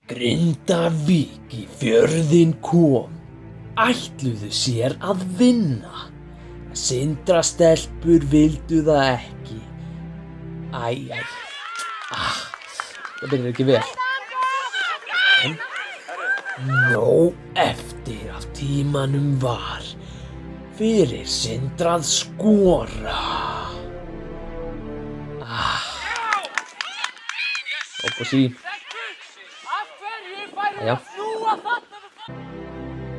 Grindavík í fjörðinn kom, ætluðu sér að vinna. Sindrastelpur vildu það ekki. Það byrjar ekki vel. En nóg eftir af tímanum var fyrir Sindra að skora. Upp og sí. Já.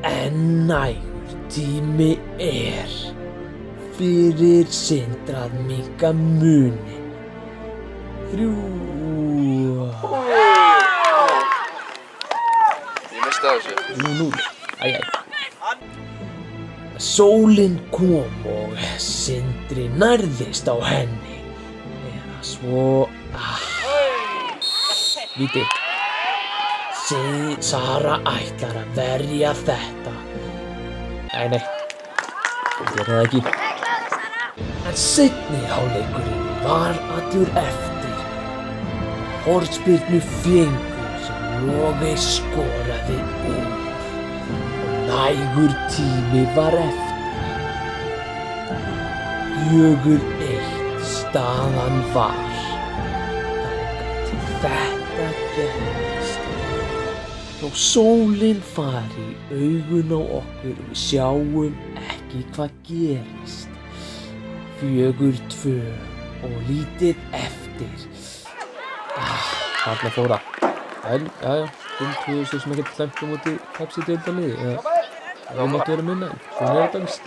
En nægur tími fyrir Sindra að minnka muninn. 3. Ég misti af þessu. 3-0. Sólin kom og Sindri nærðist á henni. Eða svo... Víti. Sara ætlar að verja þetta. Nei. Ég gera það ekki. En seinni hálfleikurinn var allur eftir. Hornspyrnu fengur sem Logey skoraði úr. Og nægur tími var eftir. 4-1 staðan var. Þangað til þetta gerðist. Þó sólin fari í augun á okkur og við sjáum ekki hvað gerist. 4-2 og lítið eftir. Þarna fór það. En, jæja, 5-2 svo sem ekkert slæmt á móti Pepsi-deildarliði. Það mátti vera minna en svona er þetta víst.